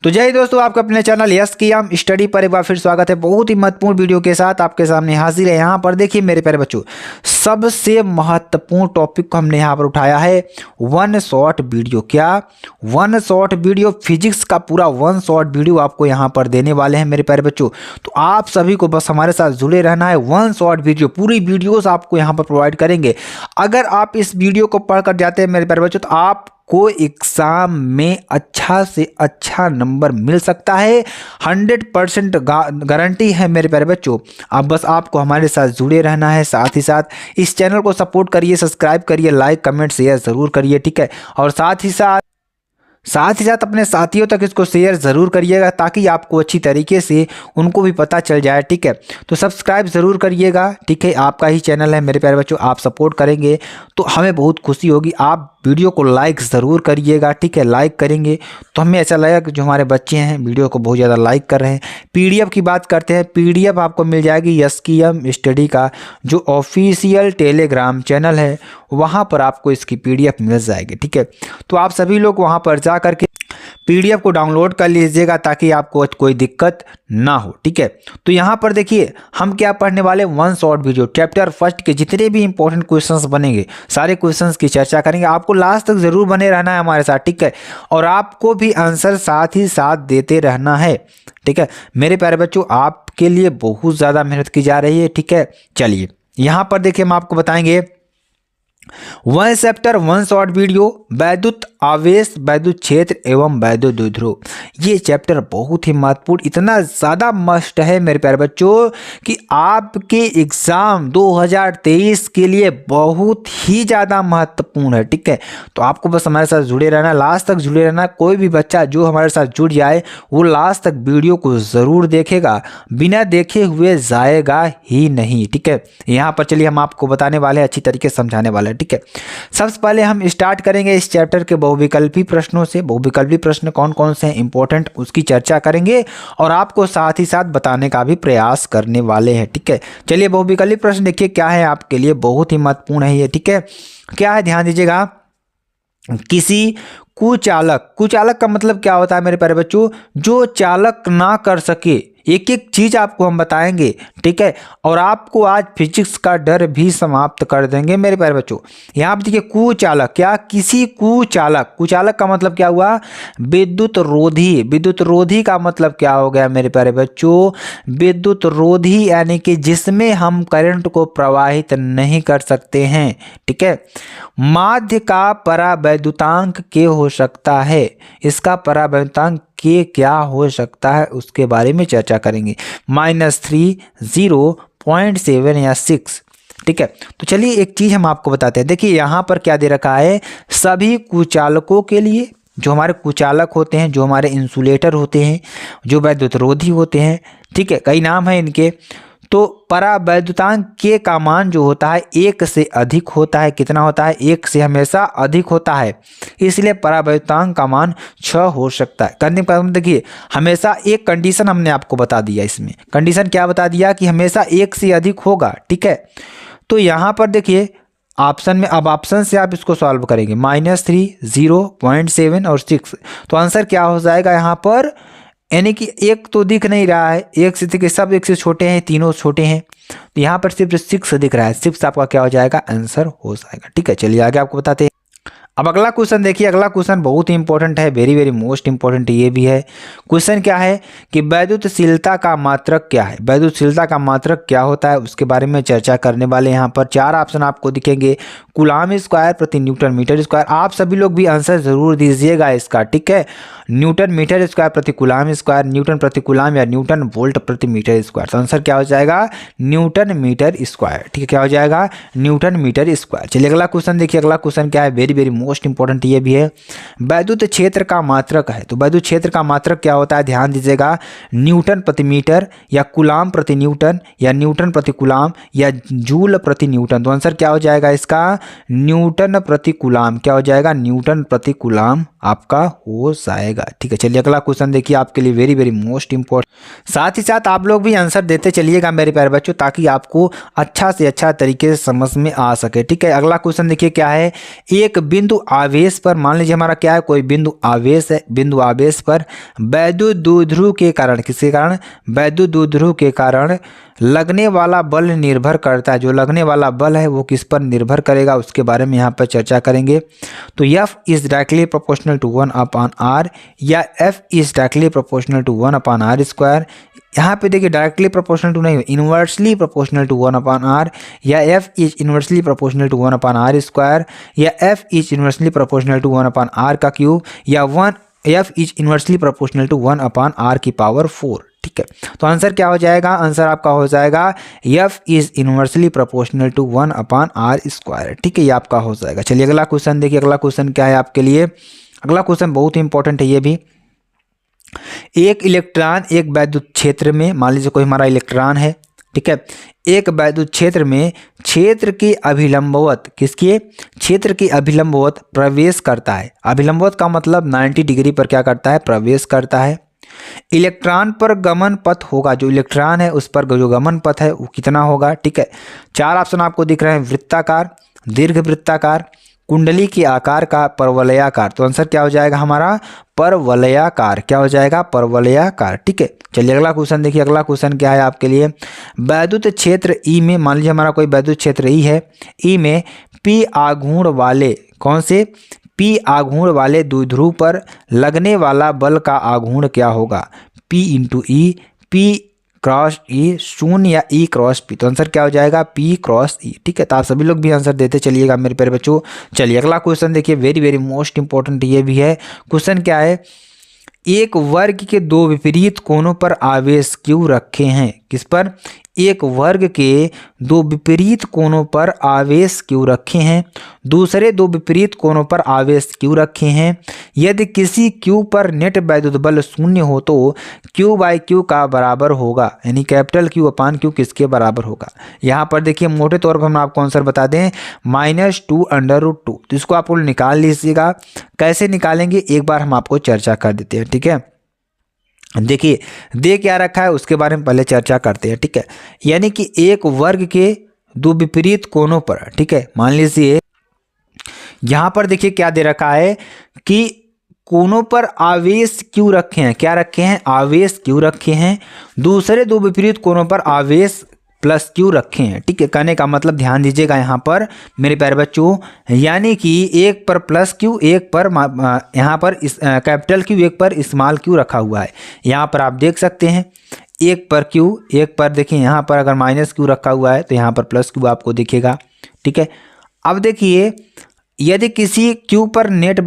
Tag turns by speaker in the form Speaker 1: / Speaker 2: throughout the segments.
Speaker 1: तो जय दोस्तों, आपका अपने चैनल यस की हम स्टडी पर एक बार फिर स्वागत है। बहुत ही महत्वपूर्ण वीडियो के साथ आपके सामने हाजिर है। यहाँ पर देखिए मेरे प्यारे बच्चों, सबसे महत्वपूर्ण टॉपिक को हमने यहाँ पर उठाया है वन शॉट वीडियो। क्या वन शॉट वीडियो? फिजिक्स का पूरा वन शॉट वीडियो आपको यहाँ पर देने वाले हैं मेरे प्यारे बच्चों। तो आप सभी को बस हमारे साथ जुड़े रहना है। वन शॉट वीडियो पूरी वीडियोस आपको यहाँ पर प्रोवाइड करेंगे। अगर आप इस वीडियो को पढ़कर जाते हैं मेरे प्यारे बच्चों, तो आप को एग्जाम में अच्छा से अच्छा नंबर मिल सकता है। 100% गारंटी है मेरे प्यारे बच्चों। अब बस आपको हमारे साथ जुड़े रहना है। साथ ही साथ इस चैनल को सपोर्ट करिए, सब्सक्राइब करिए, लाइक कमेंट शेयर ज़रूर करिए, ठीक है। और साथ ही साथ अपने साथियों तक इसको शेयर ज़रूर करिएगा, ताकि आपको अच्छी तरीके से उनको भी पता चल जाए, ठीक है। तो सब्सक्राइब ज़रूर करिएगा, ठीक है। आपका ही चैनल है मेरे प्यारे बच्चों, आप सपोर्ट करेंगे तो हमें बहुत खुशी होगी। आप वीडियो को लाइक ज़रूर करिएगा, ठीक है। लाइक करेंगे तो हमें ऐसा लगेगा कि जो हमारे बच्चे हैं वीडियो को बहुत ज़्यादा लाइक कर रहे हैं। पीडीएफ की बात करते हैं। पीडीएफ आपको मिल जाएगी यस की हम स्टडी का जो ऑफिशियल टेलीग्राम चैनल है, वहाँ पर आपको इसकी पीडीएफ मिल जाएगी, ठीक है। तो आप सभी लोग वहाँ पर जा करके पीडीएफ को डाउनलोड कर लीजिएगा, ताकि आपको कोई दिक्कत ना हो, ठीक है। तो यहाँ पर देखिए हम क्या पढ़ने वाले, one short video chapter first के जितने भी इंपॉर्टेंट क्वेश्चंस बनेंगे, सारे क्वेश्चंस की चर्चा करेंगे। आपको लास्ट तक जरूर बने रहना है हमारे साथ, ठीक है। और आपको भी आंसर साथ ही साथ देते रहना है, ठीक है मेरे प्यारे बच्चों। आपके लिए बहुत ज़्यादा मेहनत की जा रही है, ठीक है। चलिए यहाँ पर देखिए हम आपको बताएंगे one chapter one short video, वैद्युत आवेश, वैद्युत क्षेत्र एवं वैद्युत द्विध्रुव। ये चैप्टर बहुत ही महत्वपूर्ण, इतना ज़्यादा मस्ट है मेरे प्यारे बच्चों कि आपके एग्ज़ाम 2023 के लिए बहुत ही ज़्यादा महत्वपूर्ण है, ठीक है। तो आपको बस हमारे साथ जुड़े रहना, लास्ट तक जुड़े रहना। कोई भी बच्चा जो हमारे साथ जुड़ जाए वो लास्ट तक वीडियो को ज़रूर देखेगा, बिना देखे हुए जाएगा ही नहीं, ठीक है। यहाँ पर चलिए हम आपको बताने वाले हैं, अच्छी तरीके से समझाने वाले हैं, ठीक है। सबसे पहले हम स्टार्ट करेंगे इस चैप्टर के बहुविकल्पी प्रश्नों से। बहुविकल्पी प्रश्न कौन कौन से हैं इंपॉर्टेंट, उसकी चर्चा करेंगे और आपको साथ ही साथ बताने का भी प्रयास करने वाले हैं, ठीक है। चलिए बहुविकल्पी प्रश्न देखिए क्या है, आपके लिए बहुत ही महत्वपूर्ण है ये, ठीक है। क्या है ध्यान दीजिएगा। किसी कुचालक का मतलब क्या होता है मेरे प्यारे बच्चों? जो चालक ना कर सके। एक एक चीज आपको हम बताएंगे, ठीक है। और आपको आज फिजिक्स का डर भी समाप्त कर देंगे मेरे प्यारे बच्चों। यहाँ पर देखिए कुचालक, क्या किसी कुचालक का मतलब क्या हुआ? विद्युत रोधी। विद्युत रोधी का मतलब क्या हो गया मेरे प्यारे बच्चों? विद्युत रोधी यानी कि जिसमें हम करंट को प्रवाहित नहीं कर सकते हैं, ठीक है। माध्य का परावैद्युतांक के हो सकता है, इसका परावैद्युतांक के क्या हो सकता है उसके बारे में चर्चा करेंगे। -3, 0, 0.7 या 6, ठीक है। तो चलिए एक चीज हम आपको बताते हैं। देखिए यहाँ पर क्या दे रखा है, सभी कुचालकों के लिए, जो हमारे कुचालक होते हैं, जो हमारे इंसुलेटर होते हैं, जो वैद्युतरोधी होते हैं, ठीक है, कई नाम है इनके। तो परावैद्युतांक के का मान जो होता है 1 से अधिक होता है। कितना होता है? 1 से हमेशा अधिक होता है, इसलिए परावैद्युतांक का मान 6 हो सकता है। करने पर देखिए हमेशा एक कंडीशन हमने आपको बता दिया, इसमें कंडीशन क्या बता दिया कि हमेशा 1 से अधिक होगा, ठीक है। तो यहाँ पर देखिए ऑप्शन में, अब ऑप्शन से आप इसको सॉल्व करेंगे, -3, 0, 0.7 और 6। तो आंसर क्या हो जाएगा यहाँ पर? यानी कि एक तो दिख नहीं रहा है, एक से देखिए सब एक से छोटे हैं, तीनों छोटे हैं, तो यहाँ पर सिर्फ 6 दिख रहा है। 6 आपका क्या हो जाएगा? आंसर हो जाएगा, ठीक है। चलिए आगे आपको बताते हैं। अब अगला क्वेश्चन देखिए, अगला क्वेश्चन बहुत ही इंपॉर्टेंट है, वेरी वेरी मोस्ट इंपॉर्टेंट ये भी है। क्वेश्चन क्या है कि वैद्युतशीलता का मात्रक क्या है? वैद्युतशीलता का मात्रक क्या होता है उसके बारे में चर्चा करने वाले। यहाँ पर 4 ऑप्शन आपको दिखेंगे, कूलाम स्क्वायर प्रति न्यूटन मीटर स्क्वायर। आप सभी लोग भी आंसर जरूर दीजिएगा इसका, ठीक है। न्यूटन मीटर स्क्वायर प्रति कूलाम स्क्वायर, न्यूटन प्रति कूलाम या न्यूटन वोल्ट प्रति मीटर स्क्वायर। तो आंसर क्या हो जाएगा? न्यूटन मीटर स्क्वायर, ठीक है। क्या हो जाएगा? Newton metre square. चलिए अगला क्वेश्चन देखिए, अगला क्वेश्चन क्या है, वेरी वेरी मोस्ट इंपॉर्टेंट ये भी है। वैद्युत क्षेत्र का मात्रक है, तो वैद्युत क्षेत्र का मात्रक क्या होता है? ध्यान दीजिएगा, न्यूटन प्रति मीटर या कूलाम प्रति न्यूटन या न्यूटन प्रति कूलाम या जूल प्रति न्यूटन। तो आंसर क्या हो जाएगा इसका? न्यूटन प्रति कूलाम। क्या हो जाएगा? न्यूटन प्रति कूलाम आपका हो जाएगा, ठीक है। चलिए अगला क्वेश्चन देखिए, आपके लिए वेरी वेरी मोस्ट इंपॉर्टेंट। साथ ही साथ आप लोग भी आंसर देते चलिएगा मेरे प्यारे बच्चों, ताकि आपको अच्छा से अच्छा तरीके से समझ में आ सके, ठीक है। अगला क्वेश्चन देखिए क्या है, एक बिंदु बिंदु आवेश पर, मान लीजिए हमारा क्या है, कोई बिंदु आवेश है, बिंदु आवेश पर वैद्युत द्विध्रुव के कारण, किसके कारण, वैद्युत द्विध्रुव के कारण लगने वाला बल निर्भर करता है। जो लगने वाला बल है वो किस पर निर्भर करेगा, उसके बारे में यहाँ पर चर्चा करेंगे। तो F is directly proportional to 1/r या F is directly proportional to 1/r²। यहाँ पे देखिए डायरेक्टली प्रोपोर्शनल टू नहीं, इन्वर्सली प्रोपोर्शनल टू 1/r, या F is inversely proportional to 1/r², या F is inversely proportional to 1/r³, या F is inversely proportional to 1/r⁴। ठीक है, तो आंसर क्या हो जाएगा, आंसर आपका हो जाएगा F is inversely proportional to 1/r²। ठीक है, ये आपका हो जाएगा। चलिए अगला क्वेश्चन देखिए, अगला क्वेश्चन क्या है आपके लिए। अगला क्वेश्चन बहुत ही इंपॉर्टेंट है ये भी। एक इलेक्ट्रॉन एक वैद्युत क्षेत्र में, मान लीजिए कोई हमारा इलेक्ट्रॉन है, ठीक है, एक वैद्युत क्षेत्र में क्षेत्र के अभिलंबवत, किसके, क्षेत्र के अभिलंबवत प्रवेश करता है। अभिलंबवत का मतलब 90 डिग्री पर क्या करता है, प्रवेश करता है। इलेक्ट्रॉन पर गमन पथ होगा, जो इलेक्ट्रॉन है उस पर जो गमन पथ है वो कितना होगा। ठीक है, 4 ऑप्शन आपको दिख रहे हैं, वृत्ताकार, दीर्घ वृत्ताकार, कुंडली के आकार का, परवलयाकार। तो आंसर क्या हो जाएगा हमारा, परवलयाकार। क्या हो जाएगा, परवलयाकार। ठीक है, चलिए अगला क्वेश्चन देखिए। अगला क्वेश्चन क्या है आपके लिए, वैद्युत क्षेत्र ई में, मान लीजिए हमारा कोई वैद्युत क्षेत्र ई है, ई में पी आघूर्ण वाले, कौन से, पी आघूर्ण वाले द्विध्रुव पर लगने वाला बल का आघूर्ण क्या होगा, P × E, P cross E शून्य या E क्रॉस P। तो आंसर क्या हो जाएगा, P क्रॉस E। ठीक है, तो आप सभी लोग भी आंसर देते चलिएगा मेरे प्यारे बच्चों। चलिए अगला क्वेश्चन देखिए, वेरी वेरी मोस्ट इंपॉर्टेंट ये भी है। क्वेश्चन क्या है, एक वर्ग के 2 विपरीत कोणों पर आवेश क्यों रखे हैं, किस पर, एक वर्ग के 2 विपरीत कोणों पर आवेश क्यों रखे हैं, दूसरे 2 विपरीत कोणों पर आवेश क्यों रखे हैं। यदि किसी Q पर नेट वैद्युत बल 0 हो तो Q/Q का बराबर होगा, यानी कैपिटल Q/Q किसके बराबर होगा। यहाँ पर देखिए मोटे तौर पर हम आपको आंसर बता दें, -2√2। तो इसको आप लोग निकाल लीजिएगा। कैसे निकालेंगे एक बार हम आपको चर्चा कर देते हैं। ठीक है, देखिए दे क्या रखा है उसके बारे में पहले चर्चा करते हैं। ठीक है, यानी कि एक वर्ग के 2 विपरीत कोणों पर, ठीक है, मान लीजिए यहां पर देखिए क्या दे रखा है कि कोणों पर आवेश क्यों रखे हैं, क्या रखे हैं, आवेश क्यों रखे हैं, दूसरे 2 विपरीत कोणों पर आवेश प्लस क्यू रखे हैं। ठीक है, कहने का मतलब ध्यान दीजिएगा यहाँ पर मेरे प्यारे बच्चों, यानी कि एक पर प्लस क्यू, एक पर यहाँ पर कैपिटल क्यू, एक पर स्मॉल क्यू रखा हुआ है। यहाँ पर आप देख सकते हैं एक पर क्यू, एक पर देखिए यहाँ पर अगर माइनस क्यू रखा हुआ है तो यहाँ पर प्लस क्यू आपको दिखेगा। ठीक है, अब देखिए यदि किसी क्यू पर नेट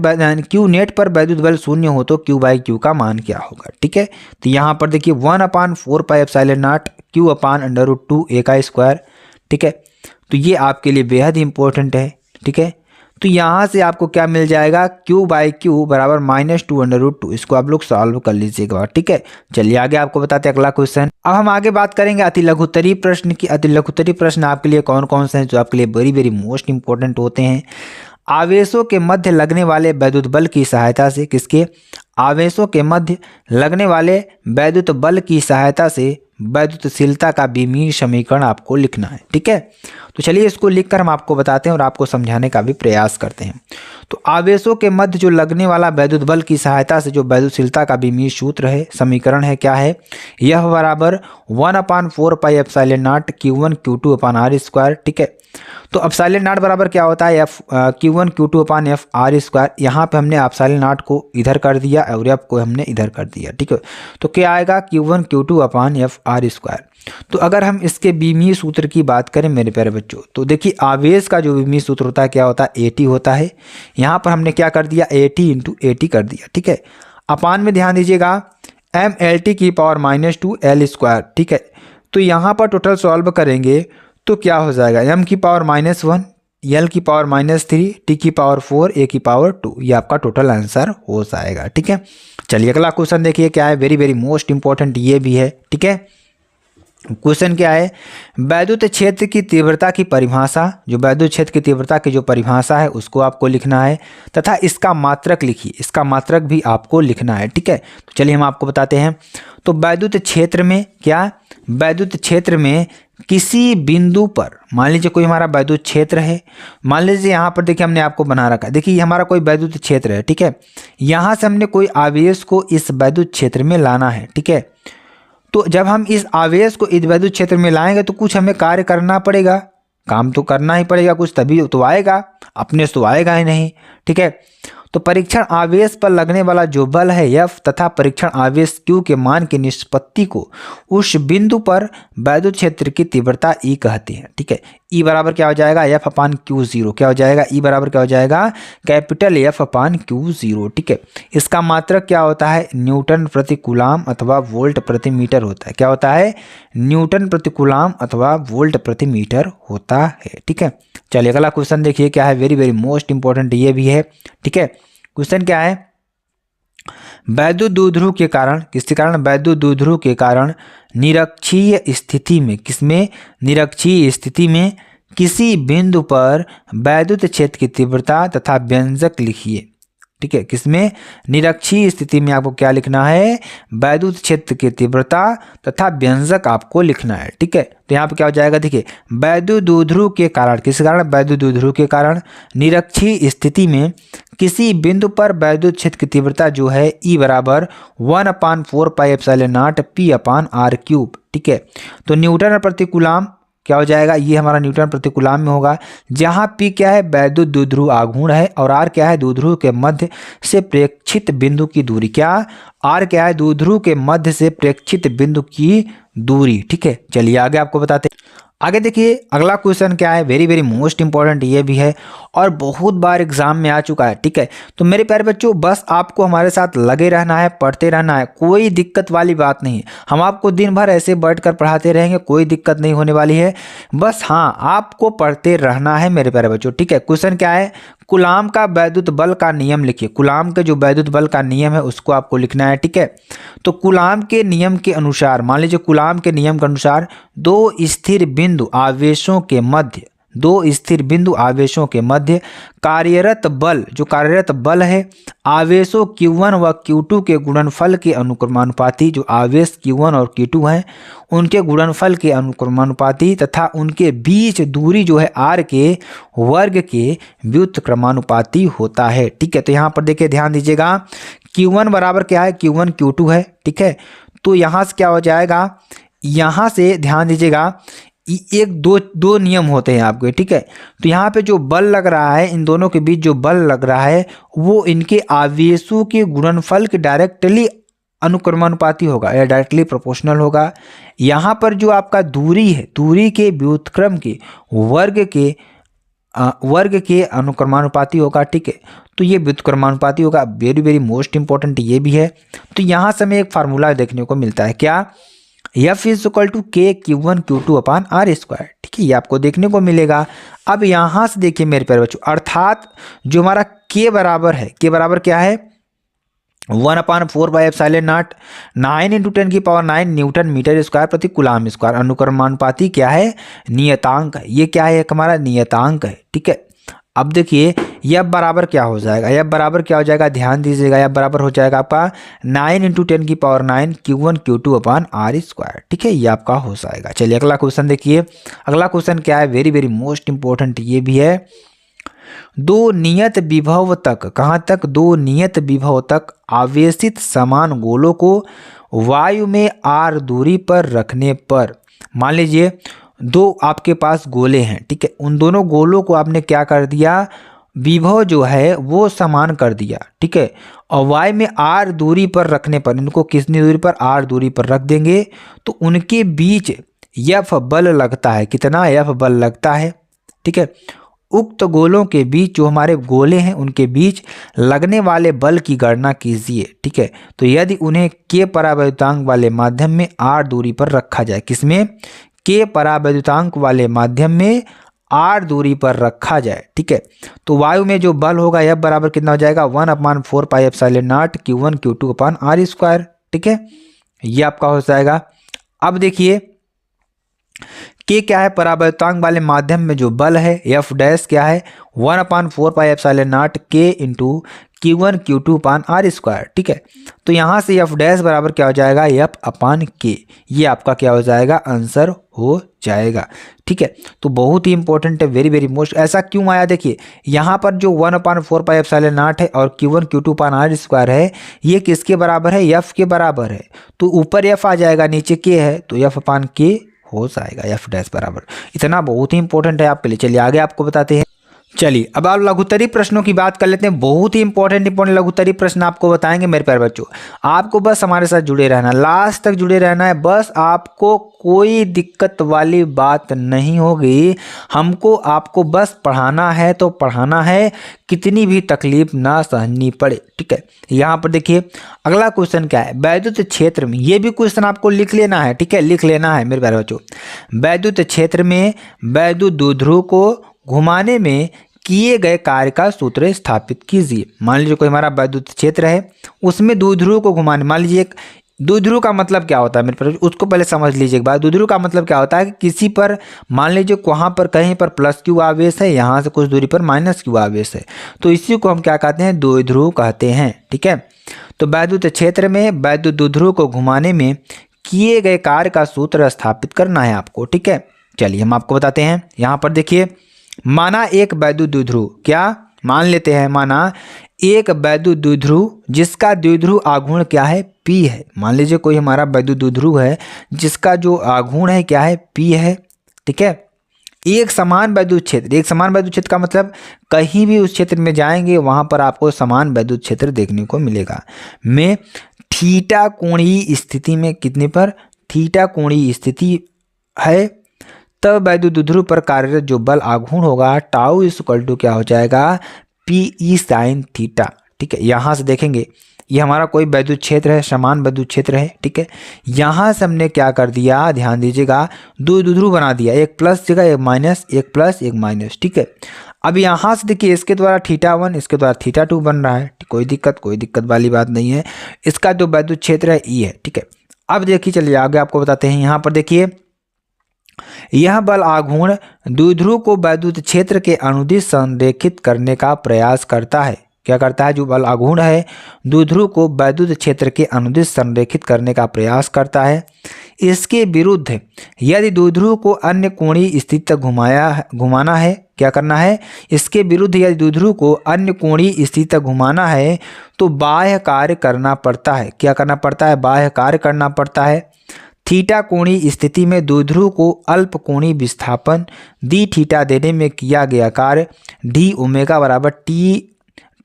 Speaker 1: पर वैद्युत बल 0 हो तो Q/Q का मान क्या होगा। ठीक है, तो यहाँ पर देखिए 1/4πε0 Q/√2a²। ठीक है, तो ये आपके लिए बेहद इंपॉर्टेंट है। ठीक है, तो यहाँ से आपको क्या मिल जाएगा, Q/Q बराबर -2√2। इसको आप लोग सॉल्व कर लीजिएगा। ठीक है, चलिए आगे आपको बताते हैं अगला क्वेश्चन। अब हम आगे बात करेंगे अति लघुत्तरीय प्रश्न की। अति लघुत्तरीय प्रश्न आपके लिए कौन कौन से हैं जो आपके लिए वेरी वेरी मोस्ट इंपॉर्टेंट होते हैं। आवेशों के मध्य लगने वाले वैद्युत बल की सहायता से, किसके, आवेशों के मध्य लगने वाले वैद्युत बल की सहायता से वैद्युतशीलता का बीमीय समीकरण आपको लिखना है। ठीक है, तो चलिए इसको लिखकर हम आपको बताते हैं और आपको समझाने का भी प्रयास करते हैं। तो आवेशों के मध्य जो लगने वाला वैद्युत बल की सहायता से जो वैद्युतशीलता का बीमीय सूत्र है, समीकरण है, क्या है, यह बराबर 1/4πε0 Q1Q2/r²। ठीक है, तो ε0 बराबर क्या होता है, Q1Q2/F_r²। यहाँ पे हमने ε0 को इधर कर दिया और F को हमने इधर कर दिया। ठीक है, तो क्या आएगा Q1Q2/F_r²। तो अगर हम इसके बीमीय सूत्र की बात करें मेरे प्यारे बच्चों, तो देखिए आवेश का जो बीमीय सूत्र होता है क्या होता है, AT होता है। यहाँ पर हमने क्या कर दिया, AT × AT कर दिया। ठीक है, अपान में ध्यान दीजिएगा mLT⁻²L²। ठीक है, तो यहाँ पर टोटल सॉल्व करेंगे तो क्या हो जाएगा, m⁻⁻1 L⁻⁻3 T⁻4 A⁻2। ये आपका टोटल आंसर हो जाएगा। ठीक है, चलिए अगला क्वेश्चन देखिए क्या है, वेरी वेरी मोस्ट इंपॉर्टेंट ये भी है। ठीक है, क्वेश्चन क्या है, वैद्युत क्षेत्र की तीव्रता की परिभाषा, जो वैद्युत क्षेत्र की तीव्रता की जो परिभाषा है उसको आपको लिखना है तथा इसका मात्रक लिखिए, इसका मात्रक भी आपको लिखना है। ठीक है, तो चलिए हम आपको बताते हैं। तो वैद्युत क्षेत्र में क्या, वैद्युत क्षेत्र में किसी बिंदु पर, मान लीजिए कोई हमारा वैद्युत क्षेत्र है, मान लीजिए यहाँ पर देखिए हमने आपको बना रखा है, देखिए ये हमारा कोई वैद्युत क्षेत्र है। ठीक है, यहाँ से हमने कोई आवेश को इस वैद्युत क्षेत्र में लाना है। ठीक है, तो जब हम इस आवेश को इस वैद्युत क्षेत्र में लाएंगे तो कुछ हमें कार्य करना पड़ेगा, काम तो करना ही पड़ेगा कुछ, तभी तो आएगा, अपने से तो आएगा ही नहीं। ठीक है, तो परीक्षण आवेश पर लगने वाला जो बल है F तथा परीक्षण आवेश Q के मान की निष्पत्ति को उस बिंदु पर वैद्युत क्षेत्र की तीव्रता E कहते हैं। ठीक है, E बराबर क्या हो जाएगा, F/Q0, क्या हो जाएगा, E बराबर क्या हो जाएगा, कैपिटल F/Q0। ठीक है, इसका मात्रक क्या होता है, न्यूटन प्रति कूलाम अथवा वोल्ट प्रति मीटर होता है। क्या होता है, न्यूटन प्रति कूलाम अथवा वोल्ट प्रति मीटर होता है। ठीक है, चलिए अगला क्वेश्चन देखिए क्या है, वेरी वेरी मोस्ट इंपॉर्टेंट ये भी है। ठीक है, क्वेश्चन क्या है, वैद्युत द्विध्रुव के कारण, किसके कारण, वैद्युत द्विध्रुव के कारण निरक्षीय स्थिति में, किसमें, निरक्षीय स्थिति में किसी बिंदु पर वैद्युत क्षेत्र की तीव्रता तथा व्यंजक लिखिए। ठीक है, किसमें, निरक्षीय स्थिति में आपको क्या लिखना है, वैद्युत क्षेत्र की तीव्रता तथा व्यंजक आपको लिखना है। ठीक है, तो यहाँ पे क्या हो जाएगा, देखिए वैद्युत द्विध्रुव के कारण, किस कारण, वैद्युत द्विध्रुव के कारण निरक्षीय स्थिति में किसी बिंदु पर वैद्युत क्षेत्र की तीव्रता जो है E बराबर 1/4πε0 P/r³। ठीक है, तो न्यूटन प्रति कूलाम क्या हो जाएगा, ये हमारा न्यूटन प्रति कूलाम में होगा, जहाँ P क्या है, वैद्युत द्विध्रुव आघूर्ण है, और R क्या है, द्विध्रुव के मध्य से प्रेक्षित बिंदु की दूरी। क्या, R क्या है, द्विध्रुव के मध्य से प्रेक्षित बिंदु की दूरी। ठीक है, चलिए आगे आपको बताते हैं। आगे देखिए अगला क्वेश्चन क्या है, वेरी वेरी मोस्ट इंपॉर्टेंट ये भी है और बहुत बार एग्जाम में आ चुका है। ठीक है, तो मेरे प्यारे बच्चों बस आपको हमारे साथ लगे रहना है, पढ़ते रहना है, कोई दिक्कत वाली बात नहीं है। हम आपको दिन भर ऐसे बैठकर पढ़ाते रहेंगे, कोई दिक्कत नहीं होने वाली है, बस हाँ आपको पढ़ते रहना है मेरे प्यारे बच्चों। ठीक है, क्वेश्चन क्या है, कूलाम का वैद्युत बल का नियम लिखिए। कूलाम के जो वैद्युत बल का नियम है उसको आपको लिखना है। ठीक है, तो कूलाम के नियम के अनुसार, मान लीजिए कूलाम के नियम के अनुसार दो स्थिर बिंदु आवेशों के मध्य, दो स्थिर बिंदु आवेशों के मध्य कार्यरत बल, जो कार्यरत बल है आवेशों Q1 व Q2 के गुणनफल के अनुक्रमानुपाती, जो आवेश Q1 और Q2 हैं उनके गुणनफल के अनुक्रमानुपाती तथा उनके बीच दूरी जो है R के वर्ग के व्युत्क्रमानुपाती होता है। ठीक है, तो यहाँ पर देखिए ध्यान दीजिएगा, Q1 बराबर क्या है, Q1 Q2 है। ठीक है, तो यहाँ से क्या हो जाएगा, यहाँ से ध्यान दीजिएगा एक दो नियम होते हैं आपके। ठीक है, तो यहाँ पे जो बल लग रहा है, इन दोनों के बीच जो बल लग रहा है वो इनके आवेशों के गुणनफल के डायरेक्टली अनुक्रमानुपाती होगा या डायरेक्टली प्रोपोर्शनल होगा। यहाँ पर जो आपका दूरी है, दूरी के व्युत्क्रम के वर्ग के अनुक्रमानुपाती होगा। ठीक है, तो ये व्युत्क्रमानुपाती होगा, वेरी वेरी मोस्ट इंपॉर्टेंट ये भी है। तो यहाँ से हमें एक फार्मूला देखने को मिलता है, क्या, F = K Q1 Q2/R²। ठीक है, ये आपको देखने को मिलेगा। अब यहाँ से देखिए मेरे प्यारे बच्चों, अर्थात जो हमारा K बराबर है, K बराबर क्या है, 1/4πε0 9 × 10⁹ न्यूटन मीटर स्क्वायर प्रति कूलाम स्क्वायर। अनुक्रमानुपाती क्या है, नियतांक है, ये क्या है, एक हमारा नियतांक है। ठीक है, अब देखिए F बराबर क्या हो जाएगा, F बराबर क्या हो जाएगा, ध्यान दीजिएगा, F बराबर हो जाएगा आपका 9 × 10⁹ Q1 Q2/R²। ठीक है, ये आपका हो जाएगा। चलिए अगला क्वेश्चन देखिए, अगला क्वेश्चन क्या है, वेरी वेरी मोस्ट इंपॉर्टेंट ये भी है। दो नियत विभव तक, कहाँ तक, दो नियत विभव तक आवेशित समान गोलों को वायु में R दूरी पर रखने पर, मान लीजिए दो आपके पास गोले हैं। ठीक है, उन दोनों गोलों को आपने क्या कर दिया, विभव जो है वो समान कर दिया। ठीक है, और वायु में R दूरी पर रखने पर, इनको कितनी दूरी पर, R दूरी पर रख देंगे तो उनके बीच F बल लगता है, कितना F बल लगता है। ठीक है, उक्त गोलों के बीच, जो हमारे गोले हैं उनके बीच लगने वाले बल की गणना कीजिए। ठीक है, तो यदि उन्हें K परावैद्युतांक वाले माध्यम में R दूरी पर रखा जाए, किसमें, K परावैद्युतांक वाले माध्यम में R दूरी पर रखा जाए। ठीक है, तो वायु में जो बल होगा F बराबर कितना हो जाएगा, 1/4πε0 Q1 Q2/R²। ठीक है, ये आपका हो जाएगा। अब देखिए के क्या है, परावर्तनांक वाले माध्यम में जो बल है, एफ डैश क्या है 1/4πε0 के into Q1 Q2 upon R square. ठीक है, तो यहाँ से एफ डैश बराबर क्या हो जाएगा, एफ अपान के। ये आपका क्या हो जाएगा, आंसर हो जाएगा। ठीक है, तो बहुत ही इंपॉर्टेंट है, वेरी वेरी मोस्ट। ऐसा क्यों आया, देखिए यहाँ पर जो 1/4πε0 है और Q1 Q2 upon R square है, ये किसके बराबर है, एफ के बराबर है। तो ऊपर एफ आ जाएगा, नीचे के है, तो एफ अपान के हो जाएगा, एफ डैश बराबर। इतना बहुत ही इंपॉर्टेंट है आपके लिए। चलिए आगे आपको बताते हैं। चलिए अब आप लघुत्तरी प्रश्नों की बात कर लेते हैं। बहुत ही इंपॉर्टेंट लघुत्तरी प्रश्न आपको बताएंगे मेरे प्यारे बच्चों। आपको बस हमारे साथ जुड़े रहना, लास्ट तक जुड़े रहना है। बस आपको कोई दिक्कत वाली बात नहीं होगी, हमको आपको बस पढ़ाना है तो पढ़ाना है, कितनी भी तकलीफ ना सहनी पड़े। ठीक है, यहाँ पर देखिए अगला क्वेश्चन क्या है, वैद्युत क्षेत्र में। ये भी क्वेश्चन आपको लिख लेना है। ठीक है, लिख लेना है मेरे प्यारे बच्चों। वैद्युत क्षेत्र में वैद्युत द्विध्रुव को घुमाने में किए गए कार्य का सूत्र स्थापित कीजिए। मान लीजिए कोई हमारा वैद्युत क्षेत्र है, उसमें द्विध्रुव को घुमाने, मान लीजिए एक द्विध्रुव का मतलब क्या होता है मेरे पास, उसको पहले समझ लीजिए एक बार। द्विध्रुव का मतलब क्या होता है कि किसी पर मान लीजिए वहाँ पर कहीं पर प्लस क्यू आवेश है, यहाँ से कुछ दूरी पर माइनस क्यू आवेश है, तो इसी को हम क्या कहते हैं, द्विध्रुव कहते हैं। ठीक है, तो वैद्युत क्षेत्र में वैद्युत द्विध्रुव को घुमाने में किए गए कार्य का सूत्र स्थापित करना है आपको। ठीक है, चलिए हम आपको बताते हैं। यहाँ पर देखिए, माना एक वैद्युत द्विध्रुव, क्या मान लेते हैं, माना एक वैद्युत द्विध्रुव जिसका द्विध्रुव आघूर्ण क्या है, P है। मान लीजिए कोई हमारा वैद्युत द्विध्रुव है जिसका जो आघूर्ण है क्या है, P है। ठीक है, एक समान वैद्युत क्षेत्र, एक समान वैद्युत क्षेत्र का मतलब कहीं भी उस क्षेत्र में जाएंगे वहां पर आपको समान वैद्युत क्षेत्र देखने को मिलेगा। में थीटा कोणीय स्थिति में कितने पर, थीटा कोणीय स्थिति है, तब वैद्युत द्विध्रुव पर कार्यरत जो बल आघूर्ण होगा टाउ इक्वल टू क्या हो जाएगा, PE sin थीटा। ठीक है, यहाँ से देखेंगे ये हमारा कोई वैद्युत क्षेत्र है, समान वैद्युत क्षेत्र है। ठीक है, यहाँ से हमने क्या कर दिया, ध्यान दीजिएगा, दो द्विध्रुव बना दिया, एक प्लस जगह एक माइनस, एक प्लस एक माइनस। ठीक है, अब यहाँ से देखिए इसके द्वारा θ1, इसके द्वारा θ2 बन रहा है। कोई दिक्कत वाली बात नहीं है। इसका जो वैद्युत क्षेत्र है E है। ठीक है, अब देखिए चलिए आगे आपको बताते हैं। यहाँ पर देखिए यह बल आघूर्ण द्विध्रुव को वैद्युत क्षेत्र के अनुदिश संरेखित करने का प्रयास करता है। क्या करता है, जो बल आघूर्ण है द्विध्रुव को वैद्युत क्षेत्र के अनुदिश संरेखित करने का प्रयास करता है। इसके विरुद्ध यदि द्विध्रुव को अन्य कोणीय स्थिति तक घुमाना है, क्या करना है, इसके विरुद्ध यदि द्विध्रुव को अन्य कोणीय स्थिति तक घुमाना है तो बाह्य कार्य करना पड़ता है। क्या करना पड़ता है, बाह्य कार्य करना पड़ता है। थीटा कोणीय स्थिति में द्विध्रुव को अल्प कोणीय विस्थापन डी थीटा देने में किया गया कार्य डी ओमेगा बराबर T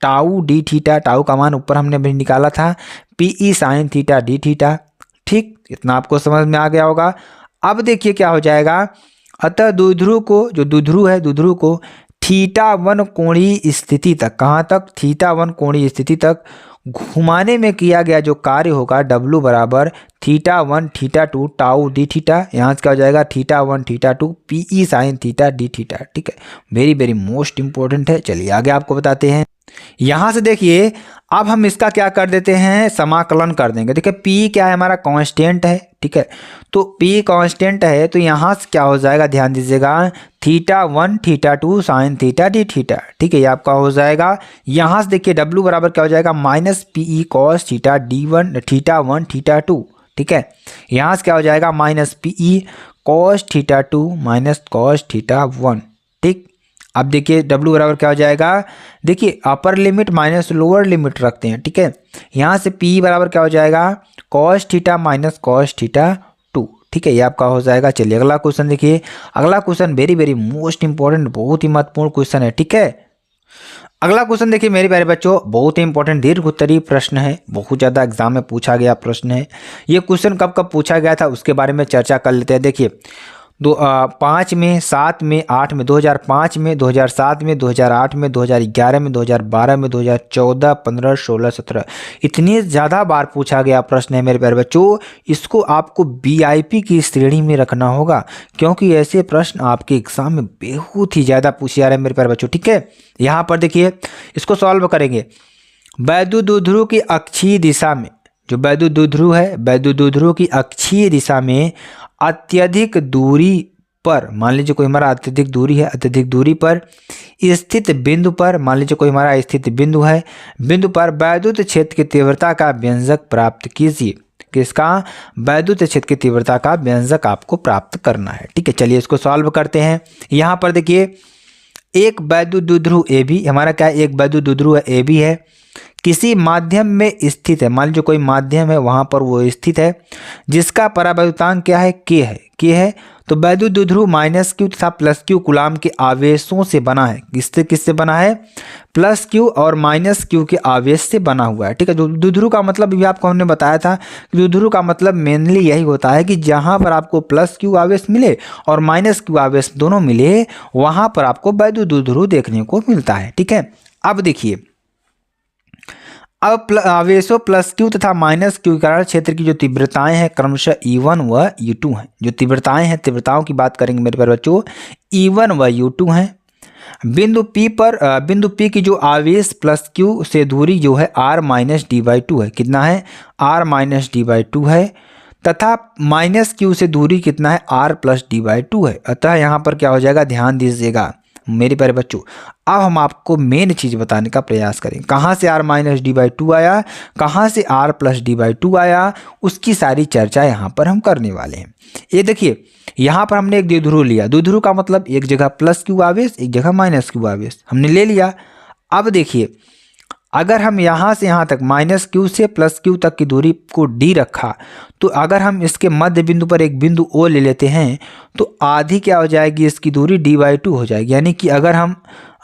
Speaker 1: tau D theta, tau का मान ऊपर हमने भी निकाला था, PE sin theta D theta. ठीक, इतना आपको समझ में आ गया होगा। अब देखिए क्या हो जाएगा, अतः द्विध्रुव को, जो द्विध्रुव है, द्विध्रुव को θ1 कोणीय स्थिति तक, कहाँ तक, θ1 कोणीय स्थिति तक घुमाने में किया गया जो कार्य होगा W बराबर θ1 θ2 टाउ डी थीटा। यहाँ से क्या हो जाएगा, θ1 θ2 PE sin theta D theta. ठीक है, वेरी वेरी मोस्ट इंपॉर्टेंट है। चलिए आगे आपको बताते हैं। यहाँ से देखिए अब हम इसका क्या कर देते हैं, समाकलन कर देंगे। देखिए P क्या है, हमारा कांस्टेंट है। ठीक है, तो P कांस्टेंट है तो यहाँ से क्या हो जाएगा, ध्यान दीजिएगा, θ1 θ2 sin थीटा डी थीटा। ठीक है, ये आपका हो जाएगा। यहाँ से देखिए W बराबर क्या हो जाएगा, minus PE cos theta D1 θ1 θ2। ठीक है, यहाँ से क्या हो जाएगा, minus PE cos θ2 minus cos θ1। ठीक, अब देखिए W बराबर क्या हो जाएगा, देखिए upper limit minus lower limit रखते हैं। ठीक है, यहाँ से P बराबर क्या हो जाएगा, cos थीटा माइनस cos θ2। ठीक है, ये आपका हो जाएगा। चलिए अगला क्वेश्चन देखिए। अगला question very very most important, बहुत ही महत्वपूर्ण क्वेश्चन है। ठीक है, अगला क्वेश्चन देखिए मेरे प्यारे बच्चों, बहुत ही इंपॉर्टेंट दीर्घ उत्तरीय प्रश्न है, बहुत ज़्यादा एग्जाम में पूछा गया प्रश्न है। ये क्वेश्चन कब कब पूछा गया था उसके बारे में चर्चा कर लेते हैं। देखिए 5 में, 7 में, 8 में, 2005 में, 2007 में, 2008 में, 2011 में, 2012 में, 2014, 15, 16, 17, इतनी ज़्यादा बार पूछा गया प्रश्न है मेरे प्यारे बच्चों। इसको आपको VIP की श्रेणी में रखना होगा क्योंकि ऐसे प्रश्न आपके एग्जाम में बहुत ही ज़्यादा पूछे जा रहे हैं मेरे प्यारे बच्चों। ठीक है, यहाँ पर देखिए इसको सॉल्व करेंगे। वैद्युत द्विध्रुव की अक्षीय दिशा में, जो वैद्युत द्विध्रुव है, वैद्युत द्विध्रुव की अक्षीय दिशा में अत्यधिक दूरी पर, मान लीजिए कोई हमारा अत्यधिक दूरी है, अत्यधिक दूरी पर स्थित बिंदु पर, मान लीजिए कोई हमारा स्थित बिंदु है, बिंदु पर वैद्युत क्षेत्र की तीव्रता का व्यंजक प्राप्त कीजिए। किसका? वैद्युत क्षेत्र की तीव्रता का व्यंजक आपको प्राप्त करना है। ठीक है, चलिए इसको सॉल्व करते हैं। यहाँ पर देखिए एक वैद्युत द्विध्रुव ए बी, हमारा क्या है, एक वैद्युत द्विध्रुव ए बी है, किसी माध्यम में स्थित है, मान लीजिए कोई माध्यम है वहाँ पर वो स्थित है, जिसका परावैद्युतांक क्या है, के है। तो वैद्युत द्विध्रुव माइनस क्यू तथा प्लस क्यू कूलाम के आवेशों से बना है। किससे बना है? प्लस क्यू और माइनस क्यू के आवेश से बना हुआ है। ठीक है, द्विध्रुव का मतलब भी आपको हमने बताया था कि द्विध्रुव का मतलब मेनली यही होता है कि जहाँ पर आपको प्लस क्यू आवेश मिले और माइनस क्यू आवेश दोनों मिले, वहाँ पर आपको वैद्युत द्विध्रुव देखने को मिलता है। ठीक है, अब देखिए, अब आवेशों प्लस क्यू तथा माइनस क्यू के कारण क्षेत्र की जो तीव्रताएं हैं क्रमशः E1 व U2 हैं। जो तीव्रताएं हैं, तीव्रताओं की बात करेंगे मेरे प्यारे बच्चों, E1 व U2 हैं। बिंदु P की जो आवेश प्लस क्यू से दूरी जो है R-d/2 है। कितना है? R-d/2 है, तथा माइनस क्यू से दूरी कितना है? R+d/2 है। अतः यहाँ पर क्या हो जाएगा, ध्यान दीजिएगा मेरे प्यारे बच्चों। अब हम आपको मेन चीज़ बताने का प्रयास करें। कहाँ से R-d/2 आया, कहाँ से R+d/2 आया, उसकी सारी चर्चा यहाँ पर हम करने वाले हैं। ये देखिए, यहाँ पर हमने एक द्विध्रुव लिया। द्विध्रुव का मतलब एक जगह प्लस क्यू आवेश, एक जगह माइनस क्यू आवेश हमने ले लिया। अब देखिए, अगर हम यहाँ से यहाँ तक माइनस क्यू से प्लस क्यू तक की दूरी को d रखा, तो अगर हम इसके मध्य बिंदु पर एक बिंदु O ले लेते हैं तो आधी क्या हो जाएगी, इसकी दूरी d/2 हो जाएगी। यानी कि अगर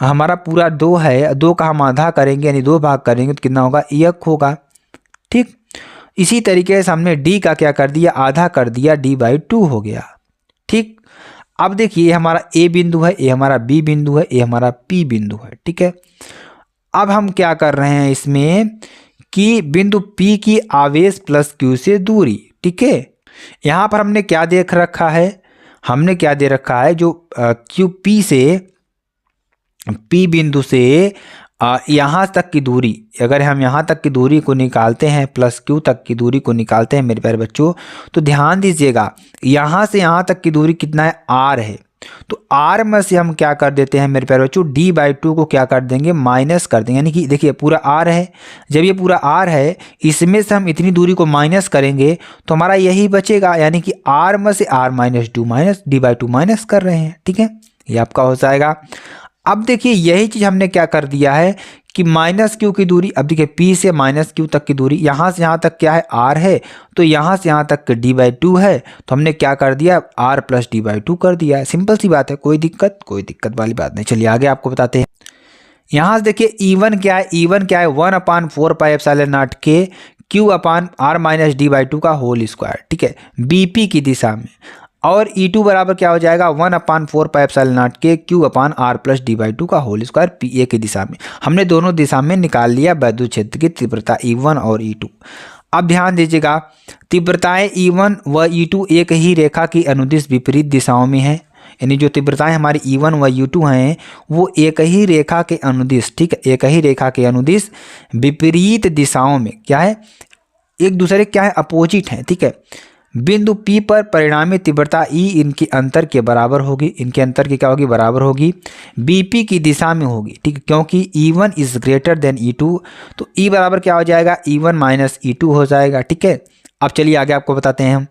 Speaker 1: हमारा पूरा 2 है, 2 का हम आधा करेंगे यानी 2 भाग करेंगे तो कितना होगा, 1 होगा। ठीक, इसी तरीके से हमने d का क्या कर दिया, आधा कर दिया, d/2 हो गया। ठीक, अब देखिए ये हमारा A बिंदु है, ये हमारा B बिंदु है, ये हमारा P बिंदु है। ठीक है, अब हम क्या कर रहे हैं इसमें कि बिंदु P की आवेश प्लस Q से दूरी। ठीक है, यहाँ पर हमने क्या देख रखा है, हमने क्या दे रखा है, जो P से P बिंदु से यहाँ तक की दूरी, अगर हम यहाँ तक की दूरी को निकालते हैं, प्लस Q तक की दूरी को निकालते हैं मेरे प्यारे बच्चों, तो ध्यान दीजिएगा यहाँ से यहाँ तक की दूरी कितना है, R है। तो R में से हम क्या कर देते हैं मेरे प्यारे बच्चों, d/2 को क्या कर देंगे, माइनस कर देंगे। यानी कि देखिए पूरा R है, जब ये पूरा R है, इसमें से हम इतनी दूरी को माइनस करेंगे तो हमारा यही बचेगा। यानी कि R में से R-2 माइनस d/2 माइनस कर रहे हैं। ठीक है, ये आपका हो जाएगा। अब देखिए यही चीज़ हमने क्या कर दिया है कि माइनस क्यू की दूरी, अब देखिए P से माइनस क्यू तक की दूरी, यहाँ से यहाँ तक क्या है, R है, तो यहाँ से यहाँ तक d/2 है, तो हमने क्या कर दिया, R+d/2 कर दिया है। सिंपल सी बात है, कोई दिक्कत वाली बात नहीं। चलिए आगे आपको बताते हैं। यहाँ से देखिए E1 क्या है, E1 क्या है, 1/4πε0 के Q/R-d/2 का होल स्क्वायर। ठीक है, BP की दिशा में, और E2 बराबर क्या हो जाएगा, 1/4πε0 के Q/R+d/2 का होल स्क्वायर PA की दिशा में। हमने दोनों दिशा में निकाल लिया वैद्युत क्षेत्र की तीव्रता E1 और E2। अब ध्यान दीजिएगा, तीव्रताएं E1 व E2 एक ही रेखा की अनुदिश विपरीत दिशाओं में हैं। यानी जो तीव्रताएं हमारी E1 व U2 हैं वो एक ही रेखा के अनुदिश, ठीक है, एक ही रेखा के अनुदिश विपरीत दिशाओं में क्या है, एक दूसरे क्या है, अपोजिट हैं। ठीक है, बिंदु P पर परिणामी तीव्रता E इनके अंतर के बराबर होगी। इनके अंतर की क्या होगी, बराबर होगी, BP की दिशा में होगी। ठीक है, क्योंकि E1 is greater than E2, तो E बराबर क्या हो जाएगा, E1 माइनस E2 हो जाएगा। ठीक है, अब चलिए आगे आपको बताते हैं हम।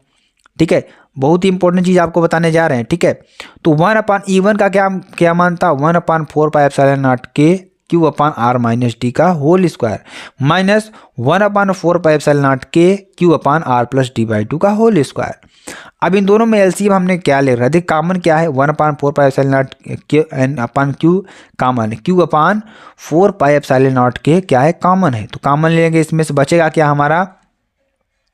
Speaker 1: ठीक है, बहुत ही इंपॉर्टेंट चीज़ आपको बताने जा रहे हैं। ठीक है, तो 1/E1 का क्या मानता, 1/4πε0 के Q/R-d का होल स्क्वायर माइनस 1/4πε0 के Q/R+d/2 का होल स्क्वायर। अब इन दोनों में एलसीएम हमने क्या ले रहा है, कॉमन क्या है, 1/4πε0 Q कॉमन है, Q/4πε0 के क्या है, कॉमन है। तो कॉमन लेंगे, इसमें से बचेगा क्या हमारा,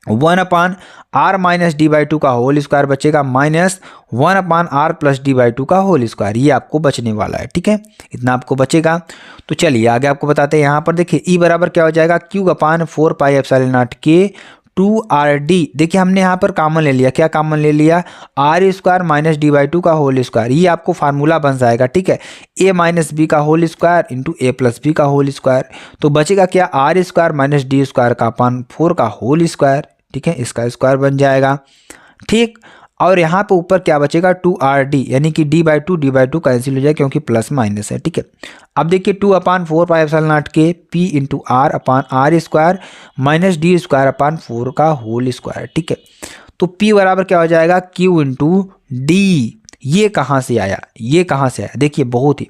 Speaker 1: 1/R-d/2 का होल स्क्वायर बचेगा माइनस 1/R+d/2 का होल स्क्वायर। ये आपको बचने वाला है। ठीक है, इतना आपको बचेगा। तो चलिए आगे आपको बताते हैं। यहाँ पर देखिए E बराबर क्या हो जाएगा, Q/4πε0 के 2RD। देखिए हमने यहाँ पर कॉमन ले लिया, क्या कॉमन ले लिया, R² माइनस d/2 का होल स्क्वायर। ये आपको फार्मूला बन जाएगा। ठीक है, A माइनस B का होल स्क्वायर इंटू A+B का होल स्क्वायर। तो बचेगा क्या, R² माइनस d² का 4 का होल स्क्वायर। ठीक है, इसका स्क्वायर बन जाएगा। ठीक, और यहाँ पे ऊपर क्या बचेगा 2RD, यानी कि d/2 कैंसिल हो जाए क्योंकि प्लस माइनस है। ठीक है, अब देखिए 2/4πε0 P इंटू R अपान R square minus D square upon 4 का होल स्क्वायर। ठीक है, तो P बराबर क्या हो जाएगा Q इंटू D। ये कहाँ से आया, ये कहाँ से आया, देखिए बहुत ही,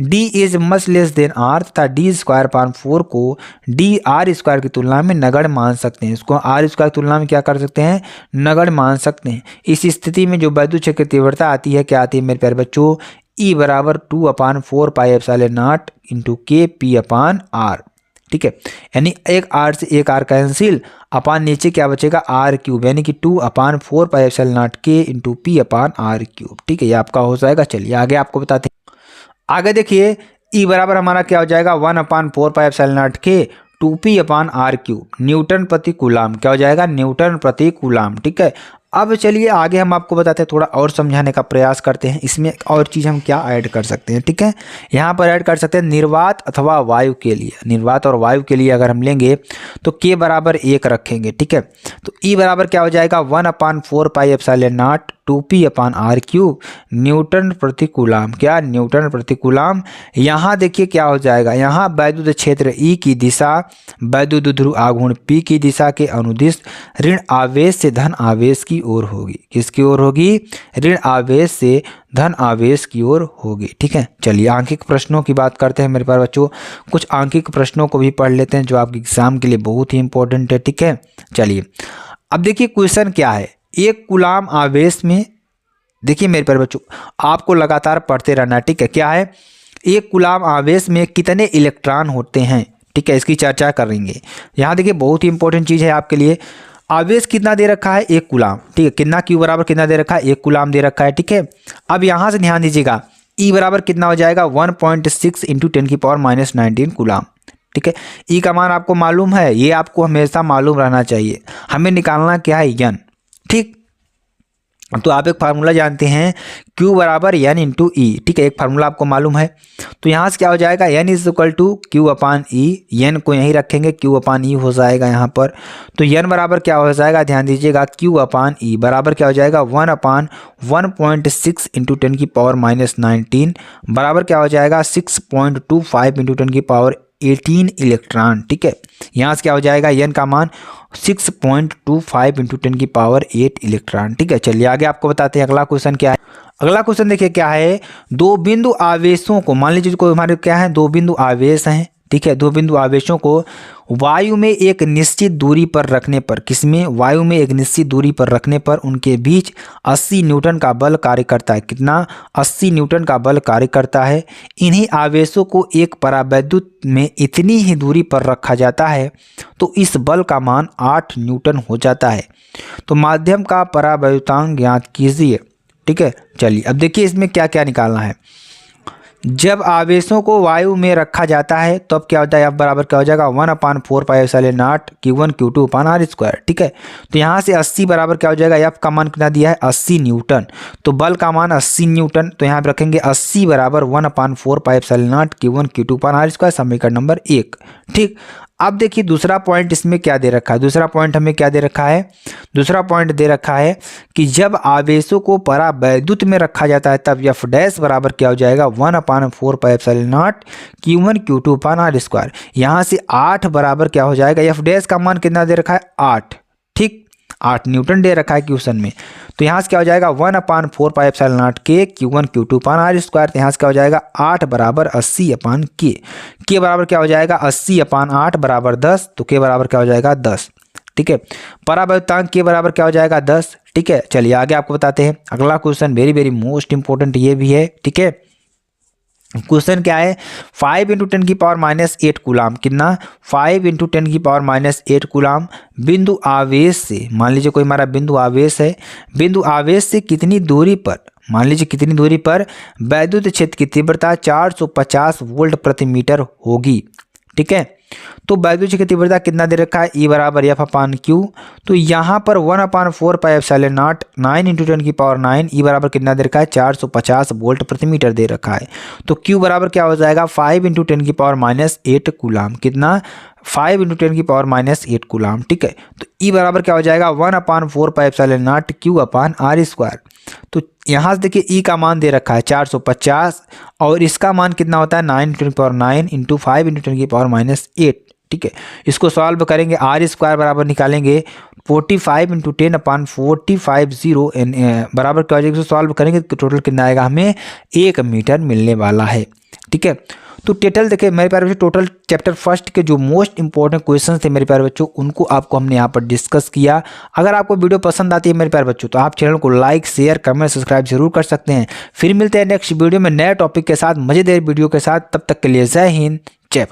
Speaker 1: D is much less than R तथा D स्क्वायर अपान 4 को D R स्क्वायर की तुलना में नगण्य मान सकते हैं। इसको R स्क्वायर की तुलना में क्या कर सकते हैं, नगण्य मान सकते हैं। इस स्थिति में जो वैद्युत क्षेत्र की तीव्रता आती है, क्या आती है मेरे प्यारे बच्चों, E बराबर 2/4πε0 इंटू K P अपान R। ठीक है, यानी एक R से एक R कैंसिल, अपान नीचे क्या बचेगा R3, यानी कि 2/4πε0 K इंटू P अपान R3। ठीक है, ये आपका हो जाएगा। चलिए आगे आपको बताते हैं। आगे देखिए E बराबर हमारा क्या हो जाएगा 1/4πε0 K 2P अपान R3 न्यूटन प्रति कूलाम, क्या हो जाएगा न्यूटन प्रति कूलाम। ठीक है, अब चलिए आगे हम आपको बताते हैं, थोड़ा और समझाने का प्रयास करते हैं। इसमें और चीज़ हम क्या ऐड कर सकते हैं। ठीक है, यहाँ पर ऐड कर सकते हैं निर्वात अथवा वायु के लिए, निर्वात और वायु के लिए अगर हम लेंगे तो K बराबर 1 रखेंगे। ठीक है, तो E बराबर क्या हो जाएगा 1/4πε0 2P अपान R3 न्यूटन प्रति कूलाम, क्या न्यूटन प्रति कूलाम। यहाँ देखिए क्या हो जाएगा, यहाँ वैद्युत क्षेत्र E की दिशा वैद्युत ध्रुव आघूर्ण P की दिशा के अनुदिश ऋण आवेश से धन आवेश की ओर होगी। किसकी ओर होगी, ऋण आवेश से धन आवेश की ओर होगी। ठीक है, चलिए आंकिक प्रश्नों की बात करते हैं मेरे प्यारे बच्चों। कुछ आंकिक प्रश्नों को भी पढ़ लेते हैं जो आपके एग्जाम के लिए बहुत ही इंपॉर्टेंट है। ठीक है, चलिए अब देखिए क्वेश्चन क्या है, एक कूलाम आवेश में, देखिए मेरे प्यारे बच्चों आपको लगातार पढ़ते रहना। ठीक है, क्या है, एक कूलाम आवेश में कितने इलेक्ट्रॉन होते हैं। ठीक है, इसकी चर्चा करेंगे। यहाँ देखिए बहुत ही इंपॉर्टेंट चीज़ है आपके लिए, आवेश कितना दे रखा है, एक कूलाम। ठीक है, कितना Q बराबर कितना दे रखा है, एक कूलाम दे रखा है। ठीक है, अब यहाँ से ध्यान दीजिएगा E बराबर कितना हो जाएगा 1.6 इंटू 10⁻⁻19 कूलाम। ठीक है, E का मान आपको मालूम है, ये आपको हमेशा मालूम रहना चाहिए। हमें निकालना क्या है, N। ठीक, तो आप एक फार्मूला जानते हैं Q बराबर N इंटू E। ठीक है, एक फार्मूला आपको मालूम है, तो यहाँ से क्या हो जाएगा N is equal to Q upon E। N को यहीं रखेंगे, Q अपान E हो जाएगा यहाँ पर। तो N बराबर क्या हो जाएगा, ध्यान दीजिएगा Q अपान E बराबर क्या हो जाएगा 1/1.6 इंटू 10⁻⁻19 बराबर क्या हो जाएगा 6.25 इंटू 10⁻18 इलेक्ट्रॉन। ठीक है, यहाँ से क्या हो जाएगा N का मान 6.25 इंटू 10⁸ इलेक्ट्रॉन। ठीक है, चलिए आगे आपको बताते हैं अगला क्वेश्चन क्या है। अगला क्वेश्चन देखिए क्या है, दो बिंदु आवेशों को, मान लीजिए को हमारे क्या है, दो बिंदु आवेश हैं। ठीक है, दो बिंदु आवेशों को वायु में एक निश्चित दूरी पर रखने पर, किसमें, वायु में एक निश्चित दूरी पर रखने पर उनके बीच 80 न्यूटन का बल कार्य करता है। कितना, 80 न्यूटन का बल कार्य करता है। इन्हीं आवेशों को एक परावैद्युत में इतनी ही दूरी पर रखा जाता है तो इस बल का मान 8 न्यूटन हो जाता है। तो माध्यम का परावैद्युतांक ज्ञात कीजिए। ठीक है, चलिए अब देखिए इसमें क्या क्या निकालना है। जब आवेशों को वायु में रखा जाता है तो अब क्या होता है, F बराबर क्या हो जाएगा 1/4πε0 Q1 Q2 अपान R स्क्वायर। ठीक है, तो यहाँ से 80 बराबर क्या हो जाएगा, F का मान कितना दिया है 80 न्यूटन, तो बल का मान 80 न्यूटन, तो यहाँ पे रखेंगे 80 बराबर 1/4πε0 Q1 Q2 अपान R स्क्वायर, समीकरण नंबर 1। ठीक, अब देखिए दूसरा पॉइंट इसमें क्या दे रखा है, दूसरा पॉइंट हमें क्या दे रखा है, दूसरा पॉइंट दे रखा है कि जब आवेशों को परावैद्युत में रखा जाता है तब F डैश बराबर क्या हो जाएगा 1/4πε0 Q1 Q2 अपान R स्क्वायर। यहाँ से 8 बराबर क्या हो जाएगा, F डैश का मान कितना दे रखा है 8। ठीक, 8 न्यूटन दे रखा है क्वेश्चन में, तो यहाँ से क्या हो जाएगा 1/4πε0 K Q1 Q2 अपान R स्क्वायर। तो यहाँ से क्या हो जाएगा 8 बराबर 80 अपान K। K बराबर क्या हो जाएगा 80 अपान 8 बराबर 10, तो K बराबर क्या हो जाएगा 10। ठीक है, परावैद्युतांक K बराबर क्या हो जाएगा 10। ठीक है, चलिए आगे आपको बताते हैं अगला question, very very most important ये भी है। ठीक है, क्वेश्चन क्या है, 5 इंटू 10⁻⁻8 कूलाम, कितना 5 इंटू 10⁻⁻8 कूलाम बिंदु आवेश से, मान लीजिए कोई हमारा बिंदु आवेश है, बिंदु आवेश से कितनी दूरी पर, मान लीजिए कितनी दूरी पर वैद्युत क्षेत्र की तीव्रता 450 वोल्ट प्रति मीटर होगी। ठीक है, तो वायु की तीव्रता कितना दे रखा है, E बराबर एफ अपान क्यू। तो यहाँ पर 1/4 पाई एप्सिलॉन नॉट 9 × 10⁹ E बराबर कितना दे रखा है, 450 वोल्ट प्रति मीटर दे रखा है। तो Q बराबर क्या हो जाएगा, 5 × 10⁻8 कूलाम। कितना, 5 × 10⁻8 कूलाम। ठीक है, तो E बराबर क्या हो जाएगा, 1/4 pi epsilon not Q upon R square. तो यहाँ से देखिए E का मान दे रखा है 450 और इसका मान कितना होता है 9 × 10⁻9 × 5 × 10⁻8। ठीक है, इसको सॉल्व करेंगे, R स्क्वायर बराबर निकालेंगे 45 × 10/450 बराबर क्या हो जाएगा, इसको सॉल्व करेंगे तो टोटल कितना आएगा, हमें 1 मीटर मिलने वाला है। ठीक है, तो टोटल देखिए मेरे प्यारे बच्चों, टोटल चैप्टर फर्स्ट के जो मोस्ट इंपॉर्टेंट क्वेश्चन थे मेरे प्यारे बच्चों, उनको आपको हमने यहाँ पर डिस्कस किया। अगर आपको वीडियो पसंद आती है मेरे प्यारे बच्चों, तो आप चैनल को लाइक, शेयर, कमेंट, सब्सक्राइब जरूर कर सकते हैं। फिर मिलते हैं नेक्स्ट वीडियो में नए टॉपिक के साथ, मजेदार वीडियो के साथ। तब तक के लिए जय हिंद,